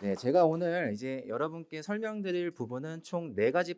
네, 제가 오늘 이제 여러분께 설명드릴 부분은 총 네 가지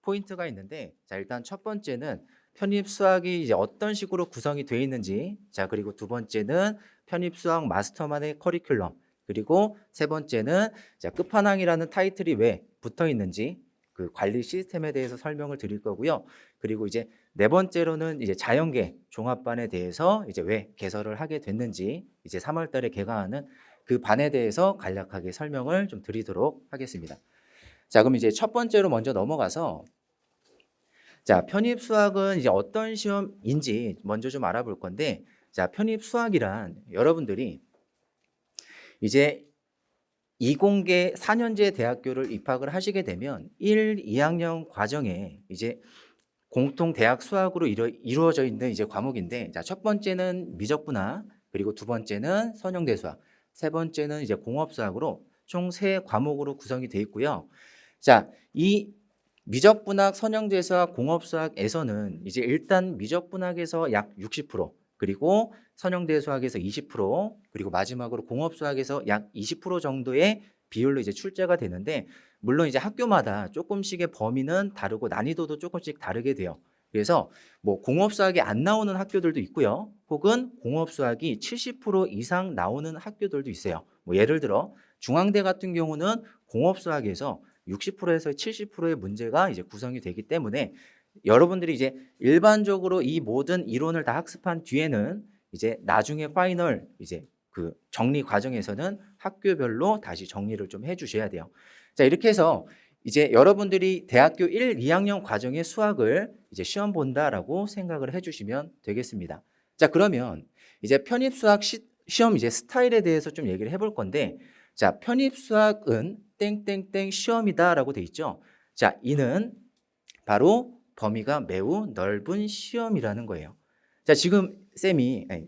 포인트가 있는데, 자, 일단 첫 번째는 편입 수학이 이제 어떤 식으로 구성이 되어 있는지, 자, 그리고 두 번째는 편입 수학 마스터만의 커리큘럼, 그리고 세 번째는 자, 끝판왕이라는 타이틀이 왜 붙어 있는지 그 관리 시스템에 대해서 설명을 드릴 거고요. 그리고 이제 네 번째로는 이제 자연계 종합반에 대해서 이제 왜 개설을 하게 됐는지, 이제 3월 달에 개강하는 그 반에 대해서 간략하게 설명을 좀 드리도록 하겠습니다. 자, 그럼 이제 첫 번째로 먼저 넘어가서, 자, 편입 수학은 이제 어떤 시험인지 먼저 좀 알아볼 건데, 자, 편입 수학이란 여러분들이 이제 이공계 4년제 대학교를 입학을 하시게 되면 1, 2학년 과정에 이제 공통 대학 수학으로 이루어져 있는 이제 과목인데, 자, 첫 번째는 미적분학, 그리고 두 번째는 선형대 수학, 세 번째는 이제 공업 수학으로 총 세 과목으로 구성이 되어 있고요. 자, 이 미적분학, 선형대 수학, 공업 수학에서는 이제 일단 미적분학에서 약 60%, 그리고 선형대 수학에서 20%, 그리고 마지막으로 공업 수학에서 약 20% 정도의 비율로 이제 출제가 되는데, 물론 이제 학교마다 조금씩의 범위는 다르고 난이도도 조금씩 다르게 돼요. 그래서 뭐 공업 수학이 안 나오는 학교들도 있고요. 혹은 공업 수학이 70% 이상 나오는 학교들도 있어요. 뭐 예를 들어 중앙대 같은 경우는 공업 수학에서 60%에서 70%의 문제가 이제 구성이 되기 때문에, 여러분들이 이제 일반적으로 이 모든 이론을 다 학습한 뒤에는 이제 나중에 파이널 이제 그 정리 과정에서는 학교별로 다시 정리를 좀 해주셔야 돼요. 자, 이렇게 해서 이제 여러분들이 대학교 1, 2학년 과정의 수학을 이제 시험 본다라고 생각을 해주시면 되겠습니다. 자, 그러면 이제 편입 수학 시험 이제 스타일에 대해서 좀 얘기를 해볼 건데, 자, 편입 수학은 땡땡땡 시험이다라고 돼 있죠. 자, 이는 바로 범위가 매우 넓은 시험이라는 거예요. 자, 지금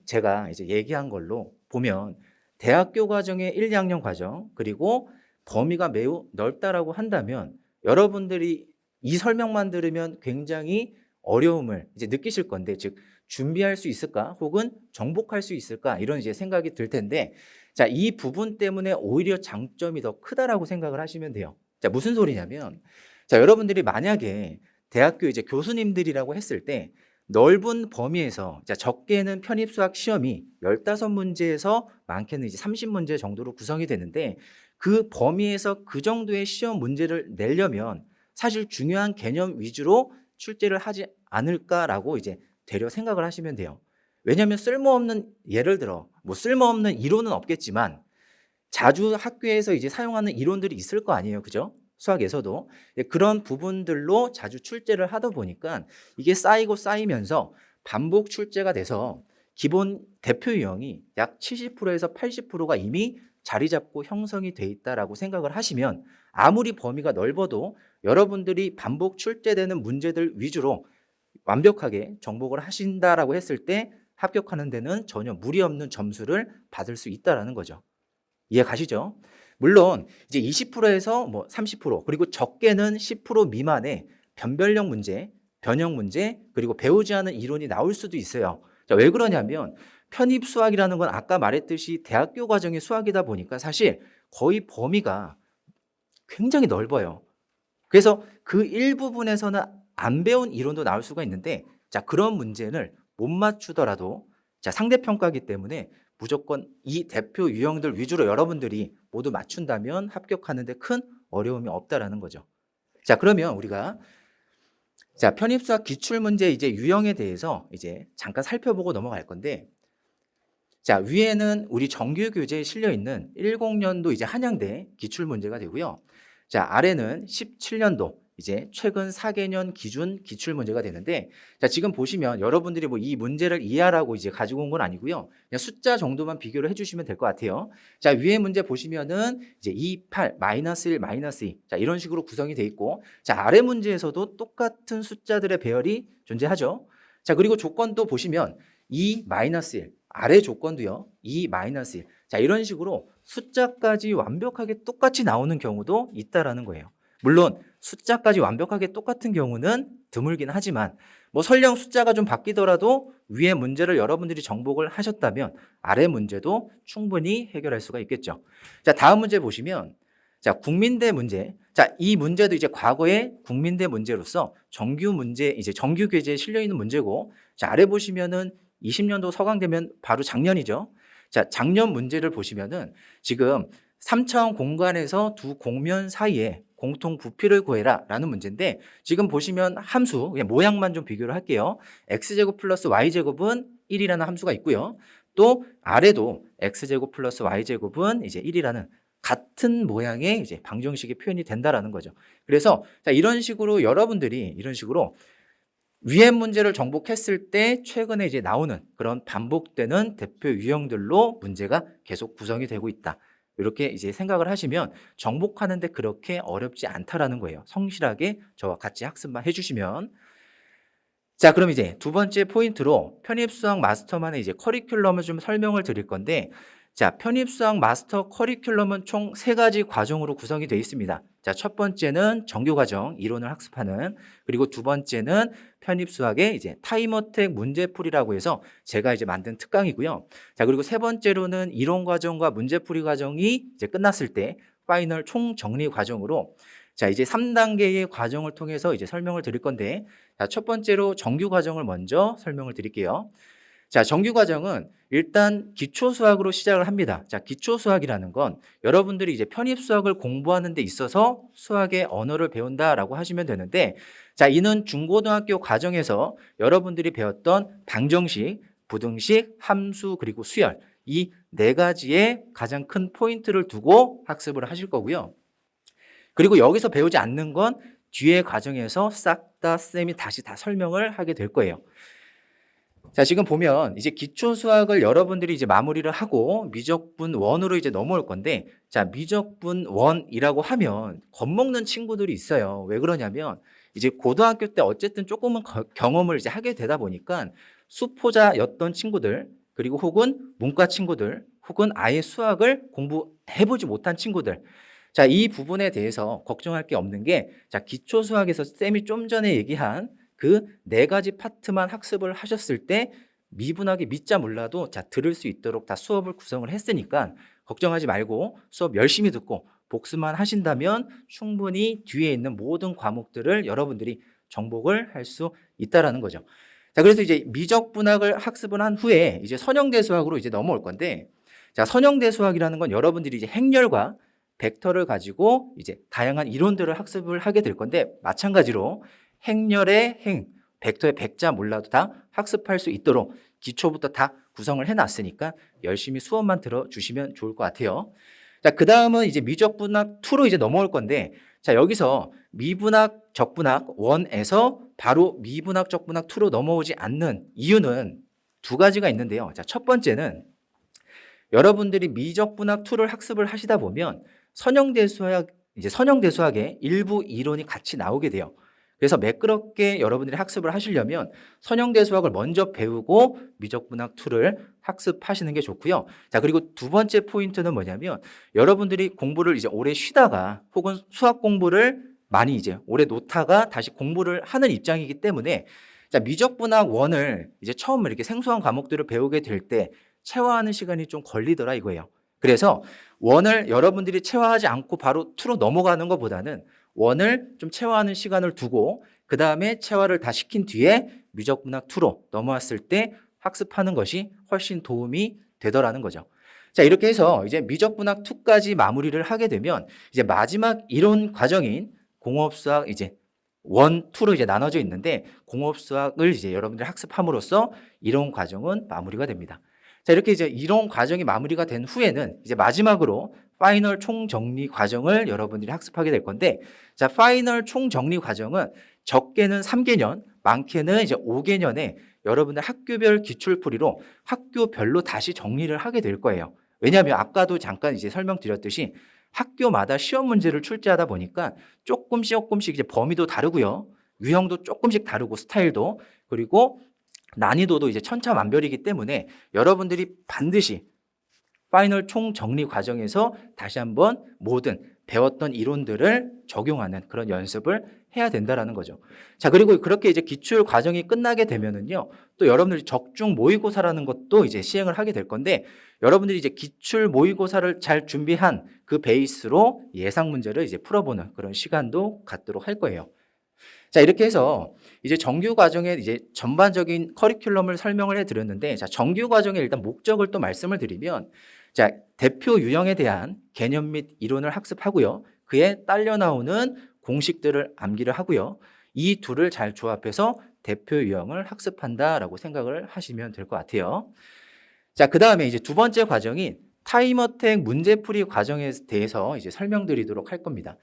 제가 이제 얘기한 걸로 보면 대학교 과정의 1, 2학년 과정, 그리고 범위가 매우 넓다라고 한다면 여러분들이 이 설명만 들으면 굉장히 어려움을 이제 느끼실 건데, 즉 준비할 수 있을까 혹은 정복할 수 있을까 이런 이제 생각이 들 텐데, 자, 이 부분 때문에 오히려 장점이 더 크다라고 생각을 하시면 돼요. 자, 무슨 소리냐면, 자, 여러분들이 만약에 대학교 이제 교수님들이라고 했을 때 넓은 범위에서, 자, 적게는 편입 수학 시험이 15문제에서 많게는 이제 30문제 정도로 구성이 되는데, 그 범위에서 그 정도의 시험 문제를 내려면 사실 중요한 개념 위주로 출제를 하지 않을까라고 이제 되려 생각을 하시면 돼요. 왜냐하면 쓸모없는, 예를 들어 뭐 쓸모없는 이론은 없겠지만 자주 학교에서 이제 사용하는 이론들이 있을 거 아니에요, 그죠? 수학에서도. 예, 그런 부분들로 자주 출제를 하다 보니까 이게 쌓이고 쌓이면서 반복 출제가 돼서 기본 대표 유형이 약 70%에서 80%가 이미 자리 잡고 형성이 돼 있다라고 생각을 하시면, 아무리 범위가 넓어도 여러분들이 반복 출제되는 문제들 위주로 완벽하게 정복을 하신다라고 했을 때 합격하는 데는 전혀 무리 없는 점수를 받을 수 있다라는 거죠. 이해 가시죠? 물론 이제 20%에서 뭐 30%, 그리고 적게는 10% 미만의 변별력 문제, 변형 문제, 그리고 배우지 않은 이론이 나올 수도 있어요. 자, 왜 그러냐면 편입 수학이라는 건 아까 말했듯이 대학교 과정의 수학이다 보니까 사실 거의 범위가 굉장히 넓어요. 그래서 그 일부분에서는 안 배운 이론도 나올 수가 있는데, 자, 그런 문제를 못 맞추더라도, 자, 상대평가이기 때문에 무조건 이 대표 유형들 위주로 여러분들이 모두 맞춘다면 합격하는 데 큰 어려움이 없다라는 거죠. 자, 그러면 우리가 자, 편입수학 기출문제 이제 유형에 대해서 이제 잠깐 살펴보고 넘어갈 건데, 자, 위에는 우리 정규 교재에 실려 있는 10년도 이제 한양대 기출 문제가 되고요. 자, 아래는 17년도 이제 최근 4개년 기준 기출 문제가 되는데, 자, 지금 보시면 여러분들이 뭐 이 문제를 이해하라고 이제 가지고 온 건 아니고요. 그냥 숫자 정도만 비교를 해주시면 될 것 같아요. 자, 위에 문제 보시면은 이제 2, 8, 마이너스 1, 마이너스 2. 자, 이런 식으로 구성이 돼 있고, 자, 아래 문제에서도 똑같은 숫자들의 배열이 존재하죠. 자, 그리고 조건도 보시면 2, 마이너스 1. 아래 조건도요. 2, 마이너스 1. 자, 이런 식으로 숫자까지 완벽하게 똑같이 나오는 경우도 있다라는 거예요. 물론 숫자까지 완벽하게 똑같은 경우는 드물긴 하지만 뭐 설령 숫자가 좀 바뀌더라도 위에 문제를 여러분들이 정복을 하셨다면 아래 문제도 충분히 해결할 수가 있겠죠. 자, 다음 문제 보시면 자, 국민대 문제. 자, 이 문제도 이제 과거의 국민대 문제로서 정규 문제, 이제 정규 교재에 실려 있는 문제고, 자, 아래 보시면은 20년도 서강되면 바로 작년이죠. 자, 작년 문제를 보시면은 지금 3차원 공간에서 두 공면 사이에 공통 부피를 구해라 라는 문제인데, 지금 보시면 함수, 그냥 모양만 좀 비교를 할게요. x제곱 플러스 y제곱은 1이라는 함수가 있고요. 또 아래도 x제곱 플러스 y제곱은 이제 1이라는 같은 모양의 이제 방정식이 표현이 된다라는 거죠. 그래서 자, 이런 식으로 여러분들이 이런 식으로 위의 문제를 정복했을 때 최근에 이제 나오는 그런 반복되는 대표 유형들로 문제가 계속 구성이 되고 있다. 이렇게 이제 생각을 하시면 정복하는데 그렇게 어렵지 않다라는 거예요. 성실하게 저와 같이 학습만 해주시면. 자, 그럼 이제 두 번째 포인트로 편입수학 마스터만의 이제 커리큘럼을 좀 설명을 드릴 건데, 자, 편입수학 마스터 커리큘럼은 총 3가지 과정으로 구성이 되어 있습니다. 자, 첫 번째는 정규과정, 이론을 학습하는, 그리고 두 번째는 편입수학의 이제 타임어택 문제풀이라고 해서 제가 이제 만든 특강이고요. 자, 그리고 세 번째로는 이론과정과 문제풀이 과정이 이제 끝났을 때 파이널 총정리 과정으로, 자, 이제 3단계의 과정을 통해서 이제 설명을 드릴 건데, 자, 첫 번째로 정규 과정을 먼저 설명을 드릴게요. 자, 정규 과정은 일단 기초 수학으로 시작을 합니다. 자, 기초 수학이라는 건 여러분들이 이제 편입 수학을 공부하는 데 있어서 수학의 언어를 배운다라고 하시면 되는데, 자, 이는 중고등학교 과정에서 여러분들이 배웠던 방정식, 부등식, 함수, 그리고 수열, 이 4가지의 가장 큰 포인트를 두고 학습을 하실 거고요. 그리고 여기서 배우지 않는 건 뒤에 과정에서 싹 다 쌤이 다시 다 설명을 하게 될 거예요. 자, 지금 보면 이제 기초 수학을 여러분들이 이제 마무리를 하고 미적분 1으로 이제 넘어올 건데, 자, 미적분 1이라고 하면 겁먹는 친구들이 있어요. 왜 그러냐면 이제 고등학교 때 어쨌든 조금은 경험을 이제 하게 되다 보니까 수포자였던 친구들, 그리고 혹은 문과 친구들, 혹은 아예 수학을 공부해보지 못한 친구들, 자, 이 부분에 대해서 걱정할 게 없는 게, 자, 기초 수학에서 쌤이 좀 전에 얘기한 그 4가지 파트만 학습을 하셨을 때 미분하게 믿자 몰라도 자, 들을 수 있도록 다 수업을 구성을 했으니까 걱정하지 말고 수업 열심히 듣고 복습만 하신다면 충분히 뒤에 있는 모든 과목들을 여러분들이 정복을 할 수 있다라는 거죠. 자, 그래서 이제 미적분학을 학습을 한 후에 이제 선형대수학으로 이제 넘어올 건데, 자, 선형대수학이라는 건 여러분들이 이제 행렬과 벡터를 가지고 이제 다양한 이론들을 학습을 하게 될 건데, 마찬가지로 행렬의 행, 벡터의 벡자 몰라도 다 학습할 수 있도록 기초부터 다 구성을 해놨으니까 열심히 수업만 들어주시면 좋을 것 같아요. 자, 그 다음은 이제 미적분학 2로 이제 넘어올 건데, 자, 여기서 미분학 적분학 1에서 바로 미분학 적분학 2로 넘어오지 않는 이유는 2가지가 있는데요. 자, 첫 번째는 여러분들이 미적분학 2를 학습을 하시다 보면 선형대수학의 일부 이론이 같이 나오게 돼요. 그래서 매끄럽게 여러분들이 학습을 하시려면 선형대수학을 먼저 배우고 미적분학 2를 학습하시는 게 좋고요. 자, 그리고 두 번째 포인트는 뭐냐면 여러분들이 공부를 이제 오래 쉬다가 혹은 수학 공부를 많이 이제 오래 놓다가 다시 공부를 하는 입장이기 때문에, 자, 미적분학 1을 이제 처음 이렇게 생소한 과목들을 배우게 될 때 체화하는 시간이 좀 걸리더라 이거예요. 그래서 1을 여러분들이 체화하지 않고 바로 2로 넘어가는 것보다는 1을 좀 체화하는 시간을 두고 그 다음에 체화를 다 시킨 뒤에 미적분학 2로 넘어왔을 때 학습하는 것이 훨씬 도움이 되더라는 거죠. 자, 이렇게 해서 이제 미적분학 2까지 마무리를 하게 되면 이제 마지막 이론 과정인 공업수학 이제 1, 2로 이제 나눠져 있는데, 공업수학을 이제 여러분들이 학습함으로써 이론 과정은 마무리가 됩니다. 자, 이렇게 이제 이론 과정이 마무리가 된 후에는 이제 마지막으로 파이널 총정리 과정을 여러분들이 학습하게 될 건데, 자, 파이널 총정리 과정은 적게는 3개년, 많게는 이제 5개년에 여러분들 학교별 기출풀이로 학교별로 다시 정리를 하게 될 거예요. 왜냐하면 아까도 잠깐 이제 설명드렸듯이 학교마다 시험 문제를 출제하다 보니까 조금씩 이제 범위도 다르고요. 유형도 조금씩 다르고 스타일도, 그리고 난이도도 이제 천차만별이기 때문에 여러분들이 반드시 파이널 총정리 과정에서 다시 한번 모든 배웠던 이론들을 적용하는 그런 연습을 해야 된다라는 거죠. 자, 그리고 그렇게 이제 기출 과정이 끝나게 되면은요, 또 여러분들이 적중 모의고사라는 것도 이제 시행을 하게 될 건데, 여러분들이 이제 기출 모의고사를 잘 준비한 그 베이스로 예상 문제를 이제 풀어보는 그런 시간도 갖도록 할 거예요. 자, 이렇게 해서 이제 정규 과정의 이제 전반적인 커리큘럼을 설명을 해 드렸는데, 자, 정규 과정의 일단 목적을 또 말씀을 드리면, 자, 대표 유형에 대한 개념 및 이론을 학습하고요. 그에 딸려 나오는 공식들을 암기를 하고요. 이 둘을 잘 조합해서 대표 유형을 학습한다라고 생각을 하시면 될 것 같아요. 자, 그 다음에 이제 두 번째 과정인 타임어택 문제풀이 과정에 대해서 이제 설명드리도록 할 겁니다.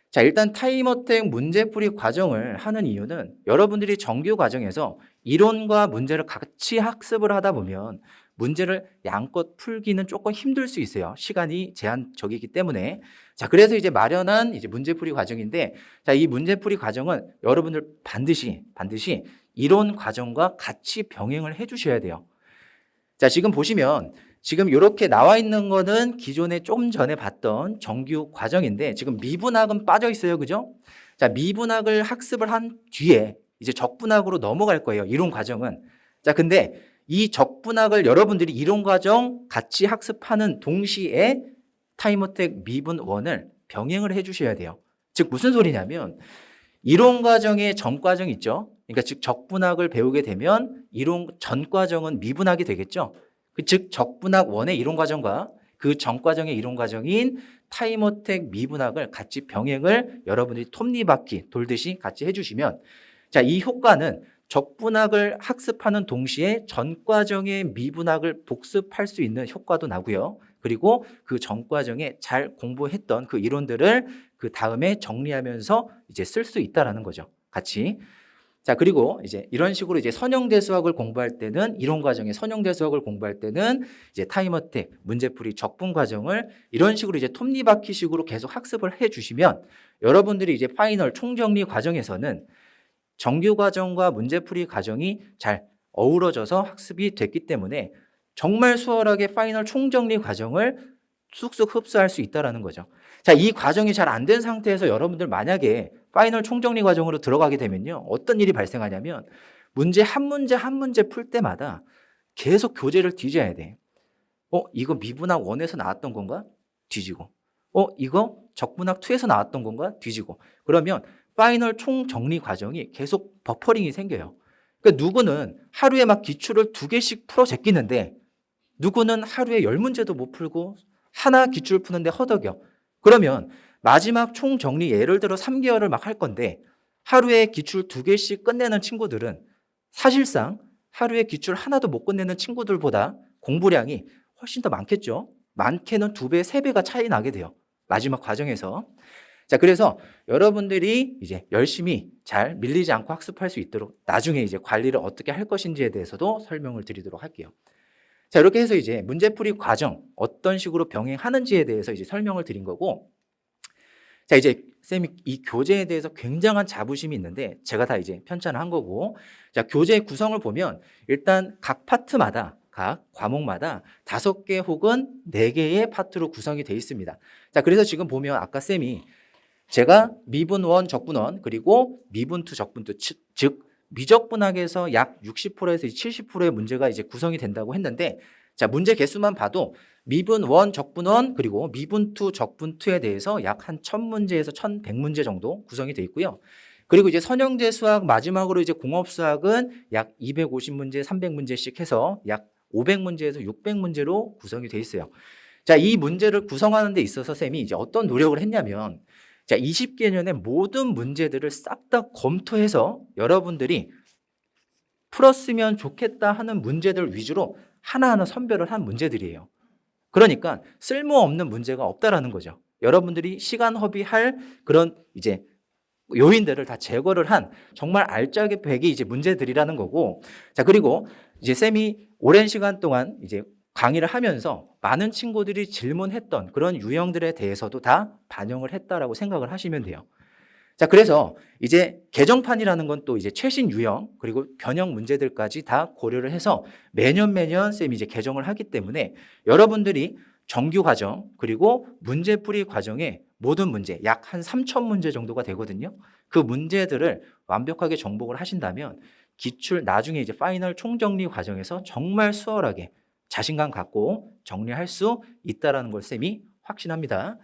자, 일단 타임어택 문제풀이 과정을 하는 이유는 여러분들이 정규 과정에서 이론과 문제를 같이 학습을 하다 보면 문제를 양껏 풀기는 조금 힘들 수 있어요. 시간이 제한적이기 때문에. 자, 그래서 이제 마련한 이제 문제풀이 과정인데, 자, 이 문제풀이 과정은 여러분들 반드시 이론 과정과 같이 병행을 해 주셔야 돼요. 자, 지금 보시면 지금 이렇게 나와 있는 거는 기존에 좀 전에 봤던 정규 과정인데 지금 미분학은 빠져 있어요. 그죠? 자, 미분학을 학습을 한 뒤에 이제 적분학으로 넘어갈 거예요. 이론 과정은. 자, 근데 이 적분학을 여러분들이 이론 과정 같이 학습하는 동시에 타임어택 미분 1을 병행을 해 주셔야 돼요. 즉 무슨 소리냐면 이론 과정의 전 과정 있죠. 그러니까 즉 적분학을 배우게 되면 이론 전 과정은 미분학이 되겠죠. 즉 적분학 1의 이론 과정과 그 전 과정의 이론 과정인 타임어택 미분학을 같이 병행을 여러분들이 톱니바퀴 돌듯이 같이 해주시면, 자, 이 효과는 적분학을 학습하는 동시에 전 과정의 미분학을 복습할 수 있는 효과도 나고요. 그리고 그 전 과정에 잘 공부했던 그 이론들을 그 다음에 정리하면서 이제 쓸 수 있다라는 거죠. 같이. 자, 그리고 이제 이런 식으로 이제 선형대 수학을 공부할 때는 이론 과정의 선형대 수학을 공부할 때는 이제 타임어택 문제풀이 적분 과정을 이런 식으로 이제 톱니바퀴식으로 계속 학습을 해 주시면 여러분들이 이제 파이널 총정리 과정에서는 정규 과정과 문제풀이 과정이 잘 어우러져서 학습이 됐기 때문에 정말 수월하게 파이널 총정리 과정을 쑥쑥 흡수할 수 있다는 거죠. 자, 이 과정이 잘 안 된 상태에서 여러분들 만약에 파이널 총정리 과정으로 들어가게 되면요, 어떤 일이 발생하냐면 문제 한 문제 풀 때마다 계속 교재를 뒤져야 돼. 이거 미분학 1에서 나왔던 건가? 뒤지고. 이거 적분학 2에서 나왔던 건가? 뒤지고. 그러면 파이널 총정리 과정이 계속 버퍼링이 생겨요. 그러니까 누구는 하루에 막 기출을 2개씩 풀어 제끼는데 누구는 하루에 10문제도 못 풀고 하나 기출 푸는데 허덕여. 그러면 마지막 총정리 예를 들어 3개월을 막 할 건데 하루에 기출 2개씩 끝내는 친구들은 사실상 하루에 기출 하나도 못 끝내는 친구들보다 공부량이 훨씬 더 많겠죠. 많게는 2배, 3배가 차이 나게 돼요. 마지막 과정에서. 자, 그래서 여러분들이 이제 열심히 잘 밀리지 않고 학습할 수 있도록 나중에 이제 관리를 어떻게 할 것인지에 대해서도 설명을 드리도록 할게요. 자, 이렇게 해서 이제 문제풀이 과정 어떤 식으로 병행하는지에 대해서 이제 설명을 드린 거고, 자, 이제 쌤이 이 교재에 대해서 굉장한 자부심이 있는데 제가 다 이제 편찬을 한 거고, 자, 교재 구성을 보면 일단 각 파트마다 각 과목마다 5개 혹은 4개의 파트로 구성이 되어 있습니다. 자, 그래서 지금 보면 아까 쌤이 제가 미분 1, 적분 1 그리고 미분 2, 적분 2 즉 미적분학에서 약 60%에서 70%의 문제가 이제 구성이 된다고 했는데, 자, 문제 개수만 봐도 미분 1, 적분 1 그리고 미분 2, 적분 2에 대해서 약 한 1000문제에서 1100문제 정도 구성이 되어 있고요. 그리고 이제 선형제 수학 마지막으로 이제 공업 수학은 약 250문제, 300문제씩 해서 약 500문제에서 600문제로 구성이 되어 있어요. 자, 이 문제를 구성하는 데 있어서 쌤이 이제 어떤 노력을 했냐면, 자, 20개년의 모든 문제들을 싹 다 검토해서 여러분들이 풀었으면 좋겠다 하는 문제들 위주로 하나하나 선별을 한 문제들이에요. 그러니까 쓸모없는 문제가 없다라는 거죠. 여러분들이 시간 허비할 그런 이제 요인들을 다 제거를 한 정말 알짜게 배기 이제 문제들이라는 거고, 자, 그리고 이제 쌤이 오랜 시간 동안 이제 강의를 하면서 많은 친구들이 질문했던 그런 유형들에 대해서도 다 반영을 했다라고 생각을 하시면 돼요. 자, 그래서 이제 개정판이라는 건 또 이제 최신 유형 그리고 변형 문제들까지 다 고려를 해서 매년 쌤이 이제 개정을 하기 때문에 여러분들이 정규 과정 그리고 문제풀이 과정에 모든 문제 약 한 3,000문제 정도가 되거든요. 그 문제들을 완벽하게 정복을 하신다면 기출 나중에 이제 파이널 총정리 과정에서 정말 수월하게 자신감 갖고 정리할 수 있다라는 걸 쌤이 확신합니다.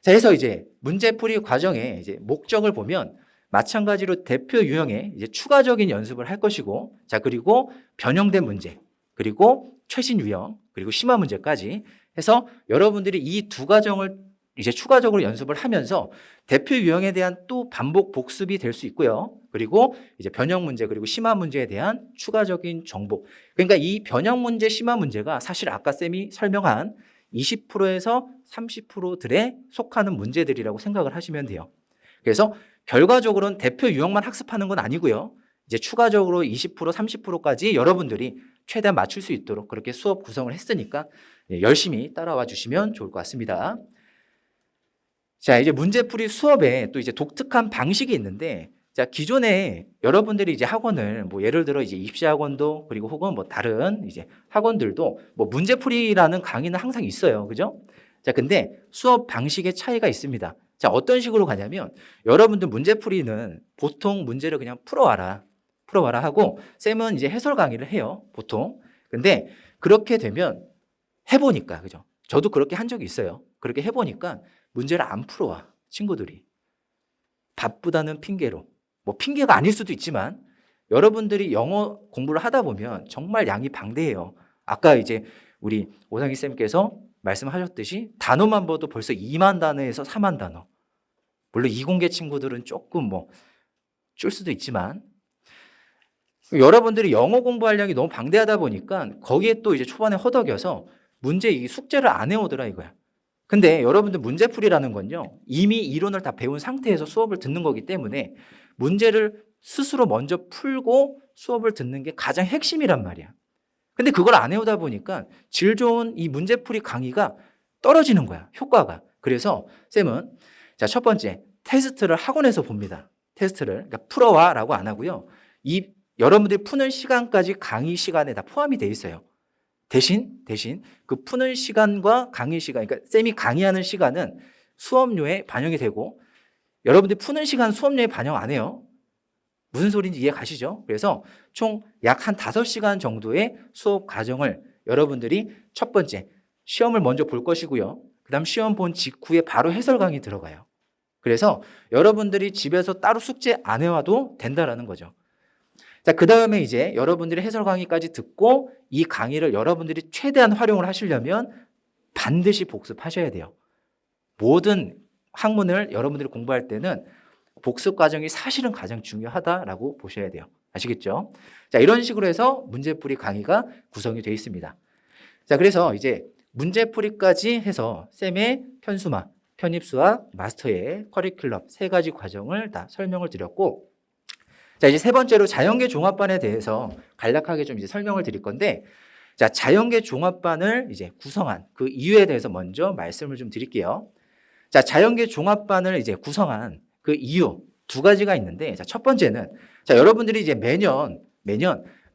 자, 그래서 이제 문제풀이 과정의 이제 목적을 보면 마찬가지로 대표 유형의 이제 추가적인 연습을 할 것이고, 자, 그리고 변형된 문제, 그리고 최신 유형, 그리고 심화 문제까지 해서 여러분들이 이 두 과정을 이제 추가적으로 연습을 하면서 대표 유형에 대한 또 반복 복습이 될 수 있고요. 그리고 이제 변형 문제 그리고 심화 문제에 대한 추가적인 정보. 그러니까 이 변형 문제, 심화 문제가 사실 아까 쌤이 설명한 20%에서 30%들에 속하는 문제들이라고 생각을 하시면 돼요. 그래서 결과적으로는 대표 유형만 학습하는 건 아니고요. 이제 추가적으로 20%, 30%까지 여러분들이 최대한 맞출 수 있도록 그렇게 수업 구성을 했으니까 열심히 따라와 주시면 좋을 것 같습니다. 자, 이제 문제풀이 수업에 또 이제 독특한 방식이 있는데, 자, 기존에 여러분들이 이제 학원을 뭐 예를 들어 이제 입시학원도 그리고 혹은 뭐 다른 이제 학원들도 뭐 문제풀이라는 강의는 항상 있어요. 그죠? 자, 근데 수업 방식의 차이가 있습니다. 자, 어떤 식으로 가냐면 여러분들 문제풀이는 보통 문제를 그냥 풀어와라 하고 쌤은 이제 해설 강의를 해요. 보통. 근데 그렇게 되면 해보니까, 그죠? 저도 그렇게 한 적이 있어요. 그렇게 해보니까 문제를 안 풀어와, 친구들이. 바쁘다는 핑계로. 뭐 핑계가 아닐 수도 있지만 여러분들이 영어 공부를 하다 보면 정말 양이 방대해요. 아까 이제 우리 오상희 쌤께서 말씀하셨듯이 단어만 봐도 벌써 2만 단어에서 4만 단어. 물론 이공계 친구들은 조금 뭐 줄 수도 있지만 여러분들이 영어 공부할 양이 너무 방대하다 보니까 거기에 또 이제 초반에 허덕여서 문제 이 숙제를 안 해오더라 이거야. 근데 여러분들 문제풀이라는 건요, 이미 이론을 다 배운 상태에서 수업을 듣는 거기 때문에 문제를 스스로 먼저 풀고 수업을 듣는 게 가장 핵심이란 말이야. 근데 그걸 안 해오다 보니까 질 좋은 이 문제풀이 강의가 떨어지는 거야, 효과가. 그래서 쌤은 자, 첫 번째 테스트를 학원에서 봅니다. 테스트를. 그러니까 풀어와 라고 안 하고요. 이 여러분들이 푸는 시간까지 강의 시간에 다 포함이 돼 있어요. 대신 그 푸는 시간과 강의 시간, 그러니까 쌤이 강의하는 시간은 수업료에 반영이 되고 여러분들이 푸는 시간 수업료에 반영 안 해요. 무슨 소리인지 이해 가시죠? 그래서 총 약 한 5시간 정도의 수업 과정을 여러분들이 첫 번째 시험을 먼저 볼 것이고요. 그 다음 시험 본 직후에 바로 해설 강의 들어가요. 그래서 여러분들이 집에서 따로 숙제 안 해와도 된다라는 거죠. 자, 그 다음에 이제 여러분들이 해설 강의까지 듣고 이 강의를 여러분들이 최대한 활용을 하시려면 반드시 복습하셔야 돼요. 모든 학문을 여러분들이 공부할 때는 복습 과정이 사실은 가장 중요하다라고 보셔야 돼요. 아시겠죠? 자, 이런 식으로 해서 문제풀이 강의가 구성이 되어 있습니다. 자, 그래서 이제 문제풀이까지 해서 쌤의 편수마, 편입수학, 마스터의 커리큘럼 3가지 과정을 다 설명을 드렸고, 자, 이제 세 번째로 자연계 종합반에 대해서 간략하게 좀 이제 설명을 드릴 건데, 자, 자연계 종합반을 이제 구성한 그 이유에 대해서 먼저 말씀을 좀 드릴게요. 자, 자연계 종합반을 이제 구성한 그 이유 2가지가 있는데, 자, 첫 번째는 자, 여러분들이 이제 매년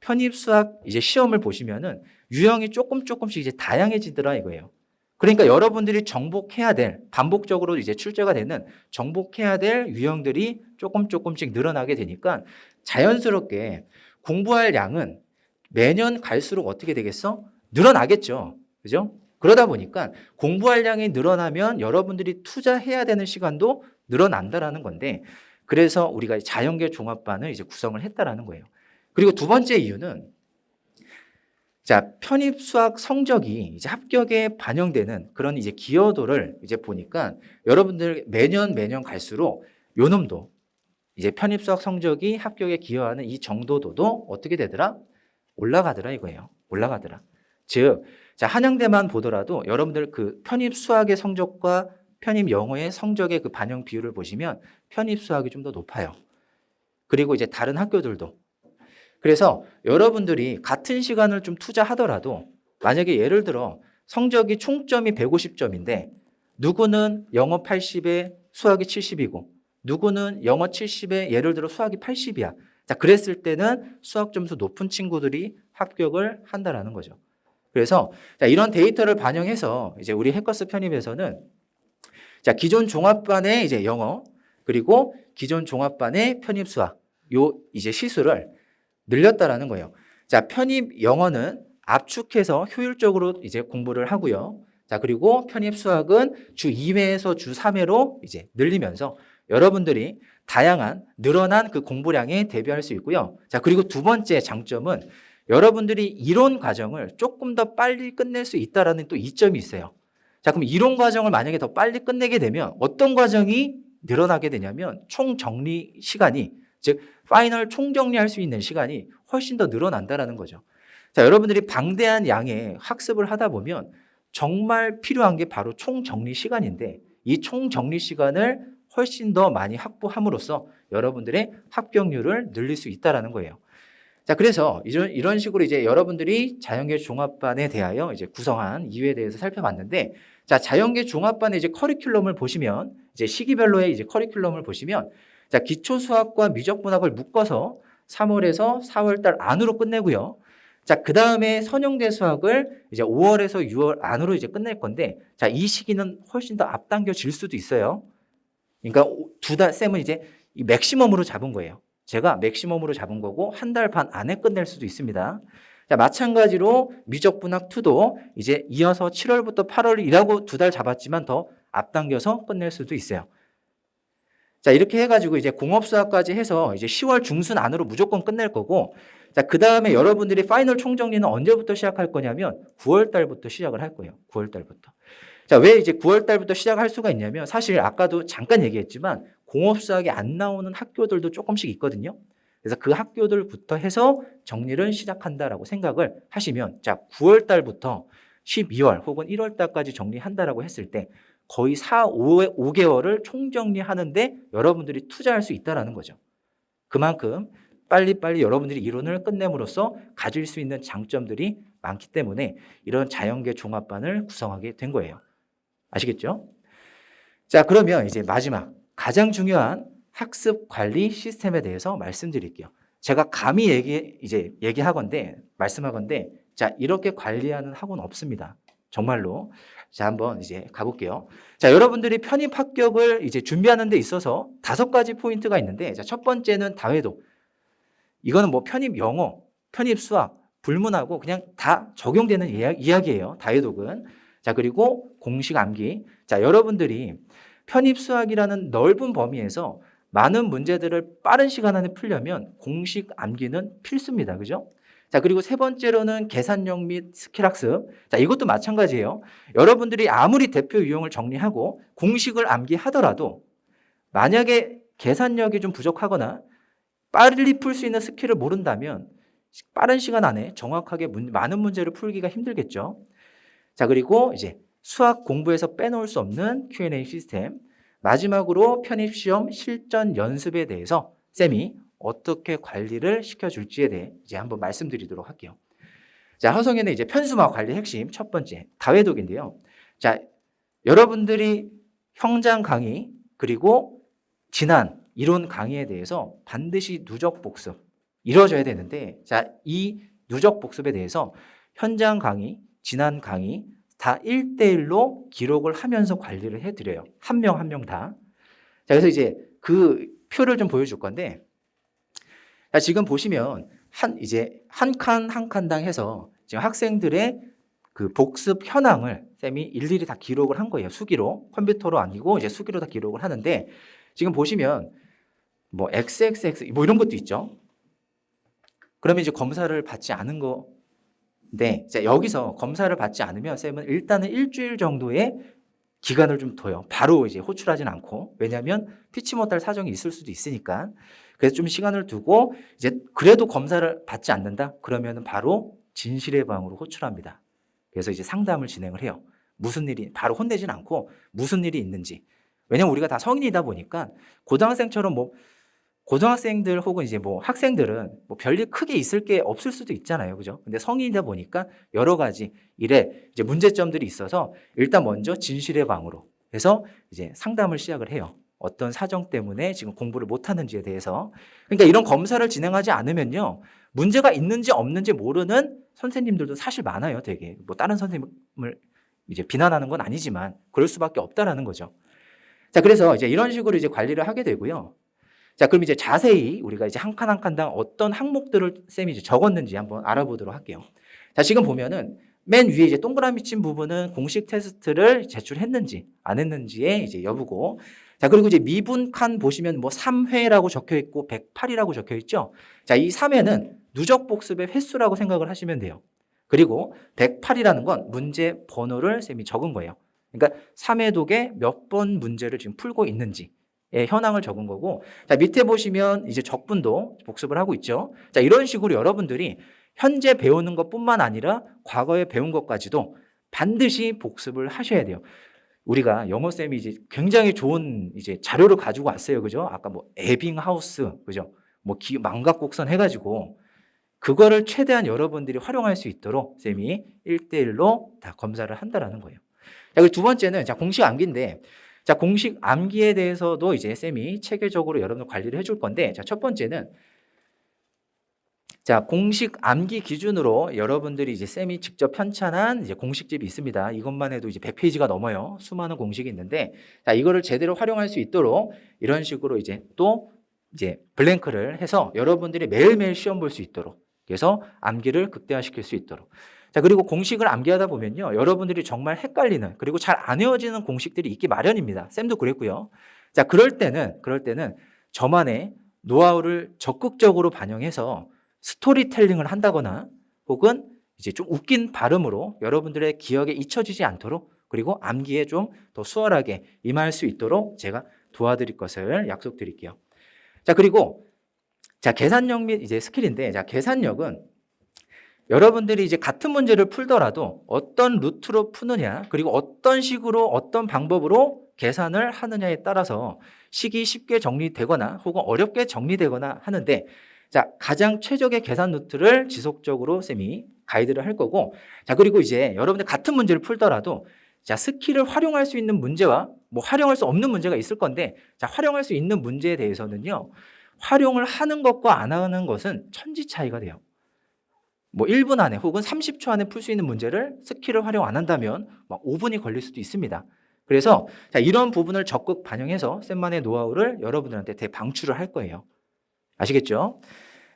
편입수학 이제 시험을 보시면은 유형이 조금씩 이제 다양해지더라 이거예요. 그러니까 여러분들이 정복해야 될, 반복적으로 이제 출제가 되는 정복해야 될 유형들이 조금씩 늘어나게 되니까 자연스럽게 공부할 양은 매년 갈수록 어떻게 되겠어? 늘어나겠죠. 그죠? 그러다 보니까 공부할 양이 늘어나면 여러분들이 투자해야 되는 시간도 늘어난다라는 건데, 그래서 우리가 자연계 종합반을 이제 구성을 했다라는 거예요. 그리고 2번째 이유는 자, 편입 수학 성적이 이제 합격에 반영되는 그런 이제 기여도를 이제 보니까 여러분들 매년 갈수록 요 놈도 이제 편입 수학 성적이 합격에 기여하는 이 정도도도 어떻게 되더라? 올라가더라 이거예요. 올라가더라. 즉, 자, 한양대만 보더라도 여러분들 그 편입 수학의 성적과 편입 영어의 성적의 그 반영 비율을 보시면 편입 수학이 좀 더 높아요. 그리고 이제 다른 학교들도. 그래서 여러분들이 같은 시간을 좀 투자하더라도 만약에 예를 들어 성적이 총점이 150점인데 누구는 영어 80에 수학이 70이고 누구는 영어 70에 예를 들어 수학이 80이야. 자, 그랬을 때는 수학 점수 높은 친구들이 합격을 한다라는 거죠. 그래서 자, 이런 데이터를 반영해서 이제 우리 해커스 편입에서는 자, 기존 종합반의 이제 영어 그리고 기존 종합반의 편입 수학 요 이제 시수를 늘렸다라는 거예요. 자, 편입 영어는 압축해서 효율적으로 이제 공부를 하고요. 자, 그리고 편입 수학은 주 2회에서 주 3회로 이제 늘리면서 여러분들이 다양한 늘어난 그 공부량에 대비할 수 있고요. 자, 그리고 두 번째 장점은 여러분들이 이론 과정을 조금 더 빨리 끝낼 수 있다라는 또 이점이 있어요. 자, 그럼 이론 과정을 만약에 더 빨리 끝내게 되면 어떤 과정이 늘어나게 되냐면 총 정리 시간이, 즉 파이널 총 정리할 수 있는 시간이 훨씬 더 늘어난다라는 거죠. 자, 여러분들이 방대한 양의 학습을 하다 보면 정말 필요한 게 바로 총 정리 시간인데 이 총 정리 시간을 훨씬 더 많이 확보함으로써 여러분들의 합격률을 늘릴 수 있다라는 거예요. 자, 그래서 이런 식으로 이제 여러분들이 자연계 종합반에 대하여 이제 구성한 이유에 대해서 살펴봤는데, 자, 자연계 종합반의 이제 커리큘럼을 보시면, 이제 시기별로의 이제 커리큘럼을 보시면, 자, 기초 수학과 미적 분학을 묶어서 3월에서 4월 달 안으로 끝내고요. 자, 그 다음에 선형대 수학을 이제 5월에서 6월 안으로 이제 끝낼 건데, 자, 이 시기는 훨씬 더 앞당겨질 수도 있어요. 그러니까 쌤은 이제 이 맥시멈으로 잡은 거예요. 제가 맥시멈으로 잡은 거고 한 달 반 안에 끝낼 수도 있습니다. 자, 마찬가지로 미적분학 2도 이제 이어서 7월부터 8월이라고 2달 잡았지만 더 앞당겨서 끝낼 수도 있어요. 자, 이렇게 해가지고 이제 공업수학까지 해서 이제 10월 중순 안으로 무조건 끝낼 거고, 자, 그 다음에 여러분들이 파이널 총정리는 언제부터 시작할 거냐면 9월 달부터 시작을 할 거예요. 9월 달부터. 자, 왜 이제 9월 달부터 시작할 수가 있냐면 사실 아까도 잠깐 얘기했지만 공업수학이 안 나오는 학교들도 조금씩 있거든요. 그래서 그 학교들부터 해서 정리를 시작한다라고 생각을 하시면, 자, 9월 달부터 12월 혹은 1월 달까지 정리한다라고 했을 때 거의 5개월을 총정리하는데 여러분들이 투자할 수 있다라는 거죠. 그만큼 빨리빨리 여러분들이 이론을 끝냄으로써 가질 수 있는 장점들이 많기 때문에 이런 자연계 종합반을 구성하게 된 거예요. 아시겠죠? 자, 그러면 이제 마지막 가장 중요한 학습 관리 시스템에 대해서 말씀드릴게요. 제가 감히 얘기하건대 말씀하건대, 자, 이렇게 관리하는 학원 없습니다. 정말로. 자, 한번 이제 가볼게요. 자, 여러분들이 편입 합격을 이제 준비하는 데 있어서 5가지 포인트가 있는데, 자, 첫 번째는 다회도. 이거는 뭐 편입 영어, 편입 수학, 불문하고 그냥 다 적용되는 이야기예요. 다회독은. 자, 그리고 공식 암기. 자, 여러분들이 편입 수학이라는 넓은 범위에서 많은 문제들을 빠른 시간 안에 풀려면 공식 암기는 필수입니다. 그죠? 자, 그리고 세 번째로는 계산력 및 스킬 학습. 자, 이것도 마찬가지예요. 여러분들이 아무리 대표 유형을 정리하고 공식을 암기하더라도 만약에 계산력이 좀 부족하거나 빨리 풀 수 있는 스킬을 모른다면 빠른 시간 안에 정확하게 많은 문제를 풀기가 힘들겠죠. 자, 그리고 이제 수학 공부에서 빼놓을 수 없는 Q&A 시스템. 마지막으로 편입시험 실전 연습에 대해서 쌤이 어떻게 관리를 시켜줄지에 대해 이제 한번 말씀드리도록 할게요. 자, 허성에는 이제 편수마 관리 핵심 첫 번째 다회독인데요. 자, 여러분들이 형장 강의 그리고 지난 이론 강의에 대해서 반드시 누적 복습 이루어져야 되는데, 자, 이 누적 복습에 대해서 현장 강의, 지난 강의 다 1대1로 기록을 하면서 관리를 해드려요. 한 명 한 명 다. 자, 그래서 이제 그 표를 좀 보여줄 건데, 자, 지금 보시면 한 칸 한 칸당 해서 지금 학생들의 그 복습 현황을 쌤이 일일이 다 기록을 한 거예요. 수기로. 컴퓨터로 아니고 이제 수기로 다 기록을 하는데, 지금 보시면 뭐 XXX 뭐 이런 것도 있죠. 그러면 이제 검사를 받지 않은 건데, 자, 여기서 검사를 받지 않으면 쌤은 일단은 일주일 정도의 기간을 좀 둬요. 바로 이제 호출하진 않고. 왜냐하면 피치 못할 사정이 있을 수도 있으니까. 그래서 좀 시간을 두고 이제 그래도 검사를 받지 않는다? 그러면은 바로 진실의 방으로 호출합니다. 그래서 이제 상담을 진행을 해요. 무슨 일이, 바로 혼내진 않고 무슨 일이 있는지. 왜냐면 우리가 다 성인이다 보니까 고등학생처럼 뭐 고등학생들 혹은 이제 뭐 학생들은 뭐 별일 크게 있을 게 없을 수도 있잖아요. 그죠? 근데 성인이다 보니까 여러 가지 일에 이제 문제점들이 있어서 일단 먼저 진실의 방으로 해서 이제 상담을 시작을 해요. 어떤 사정 때문에 지금 공부를 못 하는지에 대해서. 그러니까 이런 검사를 진행하지 않으면요, 문제가 있는지 없는지 모르는 선생님들도 사실 많아요, 되게. 뭐 다른 선생님을 이제 비난하는 건 아니지만 그럴 수밖에 없다라는 거죠. 자, 그래서 이제 이런 식으로 이제 관리를 하게 되고요. 자, 그럼 이제 자세히 우리가 이제 한 칸 한 칸당 어떤 항목들을 쌤이 이제 적었는지 한번 알아보도록 할게요. 자, 지금 보면은 맨 위에 이제 동그라미 친 부분은 공식 테스트를 제출했는지 안 했는지의 이제 여부고, 자, 그리고 이제 미분 칸 보시면 뭐 3회라고 적혀 있고 108이라고 적혀 있죠. 자, 이 3회는 누적 복습의 횟수라고 생각을 하시면 돼요. 그리고 108이라는 건 문제 번호를 쌤이 적은 거예요. 그러니까 3회 독에 몇 번 문제를 지금 풀고 있는지 현황을 적은 거고, 자, 밑에 보시면 이제 적분도 복습을 하고 있죠. 자, 이런 식으로 여러분들이 현재 배우는 것뿐만 아니라 과거에 배운 것까지도 반드시 복습을 하셔야 돼요. 우리가 영어쌤이 이제 굉장히 좋은 이제 자료를 가지고 왔어요. 그죠? 아까 뭐 에빙하우스, 그죠? 뭐 망각곡선 해가지고 그거를 최대한 여러분들이 활용할 수 있도록 쌤이 1대1로 다 검사를 한다라는 거예요. 자, 그리고 두 번째는 자, 공식 암기인데, 자, 공식 암기에 대해서도 이제 쌤이 체계적으로 여러분들 관리를 해줄 건데, 자, 첫 번째는 자, 공식 암기 기준으로 여러분들이 이제 쌤이 직접 편찬한 이제 공식집이 있습니다. 이것만 해도 이제 100페이지가 넘어요. 수많은 공식이 있는데, 자, 이거를 제대로 활용할 수 있도록 이런 식으로 이제 또 이제 블랭크를 해서 여러분들이 매일매일 시험 볼 수 있도록, 그래서 암기를 극대화시킬 수 있도록. 자, 그리고 공식을 암기하다 보면요, 여러분들이 정말 헷갈리는, 그리고 잘 안 외워지는 공식들이 있기 마련입니다. 쌤도 그랬고요. 자, 그럴 때는 저만의 노하우를 적극적으로 반영해서 스토리텔링을 한다거나 혹은 이제 좀 웃긴 발음으로 여러분들의 기억에 잊혀지지 않도록, 그리고 암기에 좀 더 수월하게 임할 수 있도록 제가 도와드릴 것을 약속드릴게요. 자, 그리고 자, 계산력 및 이제 스킬인데, 자, 계산력은 여러분들이 이제 같은 문제를 풀더라도 어떤 루트로 푸느냐, 그리고 어떤 식으로 어떤 방법으로 계산을 하느냐에 따라서 식이 쉽게 정리되거나 혹은 어렵게 정리되거나 하는데, 자, 가장 최적의 계산 루트를 지속적으로 쌤이 가이드를 할 거고, 자, 그리고 이제 여러분들 같은 문제를 풀더라도 자, 스킬을 활용할 수 있는 문제와 뭐 활용할 수 없는 문제가 있을 건데, 자, 활용할 수 있는 문제에 대해서는요, 활용을 하는 것과 안 하는 것은 천지 차이가 돼요. 뭐 1분 안에 혹은 30초 안에 풀 수 있는 문제를 스킬을 활용 안 한다면 막 5분이 걸릴 수도 있습니다. 그래서 자, 이런 부분을 적극 반영해서 쌤만의 노하우를 여러분들한테 대방출을 할 거예요. 아시겠죠?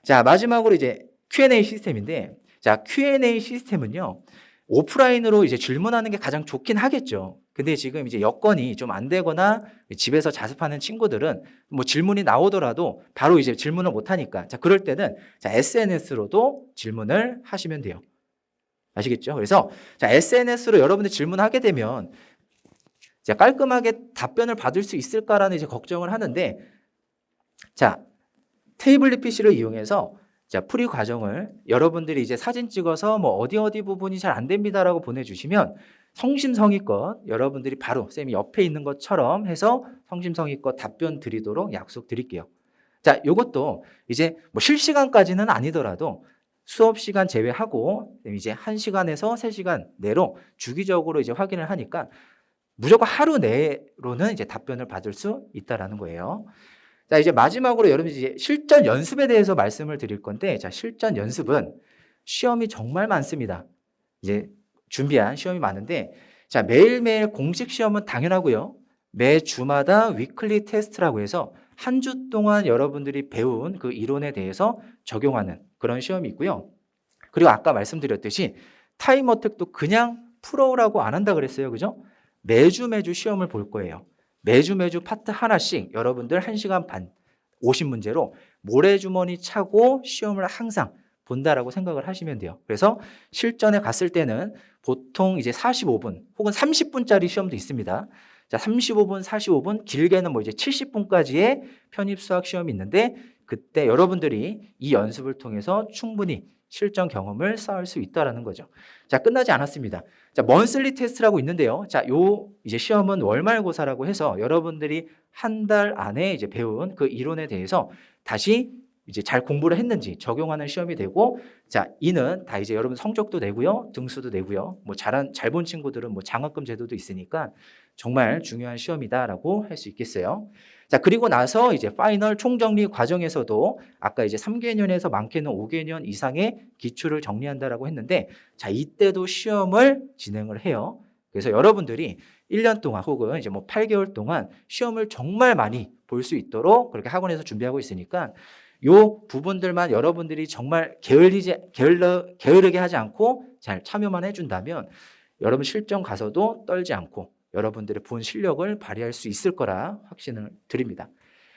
자, 마지막으로 이제 Q&A 시스템인데, 자, Q&A 시스템은요, 오프라인으로 이제 질문하는 게 가장 좋긴 하겠죠. 근데 지금 이제 여건이 좀 안 되거나 집에서 자습하는 친구들은 뭐 질문이 나오더라도 바로 이제 질문을 못 하니까, 자, 그럴 때는 자, SNS로도 질문을 하시면 돼요. 아시겠죠? 그래서 자, SNS로 여러분들 질문하게 되면 자, 깔끔하게 답변을 받을 수 있을까라는 이제 걱정을 하는데, 자, 태블릿 PC를 이용해서 자, 풀이 과정을 여러분들이 이제 사진 찍어서 뭐 어디 부분이 잘 안 됩니다라고 보내주시면 성심성의껏 여러분들이 바로 쌤이 옆에 있는 것처럼 해서 성심성의껏 답변 드리도록 약속드릴게요. 자, 요것도 이제 뭐 실시간까지는 아니더라도 수업 시간 제외하고 이제 1시간에서 3시간 내로 주기적으로 이제 확인을 하니까 무조건 하루 내로는 이제 답변을 받을 수 있다라는 거예요. 자, 이제 마지막으로 여러분들 이제 실전 연습에 대해서 말씀을 드릴 건데, 자, 실전 연습은 시험이 정말 많습니다. 이제 준비한 시험이 많은데, 자, 매일매일 공식 시험은 당연하고요. 매 주마다 위클리 테스트라고 해서 한 주 동안 여러분들이 배운 그 이론에 대해서 적용하는 그런 시험이 있고요. 그리고 아까 말씀드렸듯이 타임 어택도 그냥 풀어오라고 안 한다 그랬어요. 그죠? 매주 시험을 볼 거예요. 매주 파트 하나씩 여러분들 1시간 반 50문제로 모래주머니 차고 시험을 항상 본다라고 생각을 하시면 돼요. 그래서 실전에 갔을 때는 보통 이제 45분 혹은 30분짜리 시험도 있습니다. 자, 35분, 45분, 길게는 뭐 이제 70분까지의 편입 수학 시험이 있는데, 그때 여러분들이 이 연습을 통해서 충분히 실전 경험을 쌓을 수 있다라는 거죠. 자, 끝나지 않았습니다. 자, 먼슬리 테스트라고 있는데요. 자, 요 이제 시험은 월말고사라고 해서 여러분들이 한 달 안에 이제 배운 그 이론에 대해서 다시 이제 잘 공부를 했는지 적용하는 시험이 되고, 자, 이는 다 이제 여러분 성적도 내고요, 등수도 내고요, 뭐 잘 본 친구들은 뭐 장학금 제도도 있으니까 정말 중요한 시험이다라고 할 수 있겠어요. 자, 그리고 나서 이제 파이널 총정리 과정에서도 아까 이제 3개년에서 많게는 5개년 이상의 기출을 정리한다라고 했는데, 자, 이때도 시험을 진행을 해요. 그래서 여러분들이 1년 동안 혹은 이제 뭐 8개월 동안 시험을 정말 많이 볼 수 있도록 그렇게 학원에서 준비하고 있으니까 요 부분들만 여러분들이 정말 게으르게 하지 않고 잘 참여만 해준다면 여러분 실전 가서도 떨지 않고 여러분들의 본 실력을 발휘할 수 있을 거라 확신을 드립니다.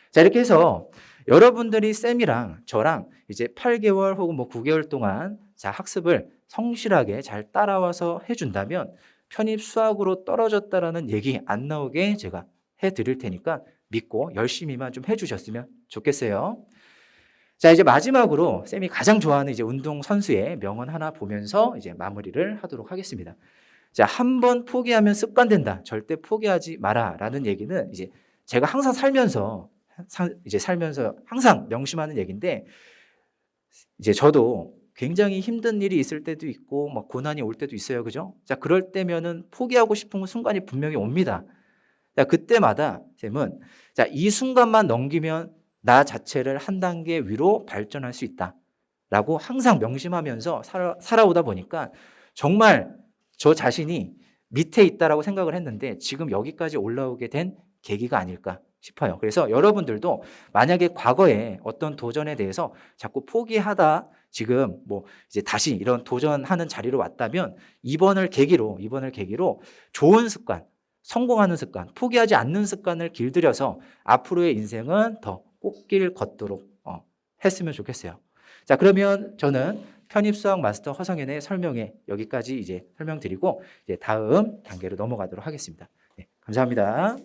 자, 이렇게 해서 여러분들이 쌤이랑 저랑 이제 8개월 혹은 뭐 9개월 동안 자, 학습을 성실하게 잘 따라와서 해준다면 편입 수학으로 떨어졌다라는 얘기 안 나오게 제가 해드릴 테니까 믿고 열심히만 좀 해주셨으면 좋겠어요. 자, 이제 마지막으로 쌤이 가장 좋아하는 이제 운동 선수의 명언 하나 보면서 이제 마무리를 하도록 하겠습니다. 자, 한 번 포기하면 습관된다. 절대 포기하지 마라라는 얘기는 이제 제가 항상 살면서 항상 명심하는 얘기인데, 이제 저도 굉장히 힘든 일이 있을 때도 있고 막 고난이 올 때도 있어요. 그죠? 자, 그럴 때면은 포기하고 싶은 순간이 분명히 옵니다. 자, 그때마다 쌤은 자, 이 순간만 넘기면 나 자체를 한 단계 위로 발전할 수 있다라고 항상 명심하면서 살아오다 보니까 정말 저 자신이 밑에 있다라고 생각을 했는데 지금 여기까지 올라오게 된 계기가 아닐까 싶어요. 그래서 여러분들도 만약에 과거에 어떤 도전에 대해서 자꾸 포기하다 지금 뭐 이제 다시 이런 도전하는 자리로 왔다면 이번을 계기로 좋은 습관, 성공하는 습관, 포기하지 않는 습관을 길들여서 앞으로의 인생은 더 꽃길 걷도록 했으면 좋겠어요. 자, 그러면 저는 편입수학 마스터 허성현의 설명에 여기까지 이제 설명드리고 이제 다음 단계로 넘어가도록 하겠습니다. 네, 감사합니다.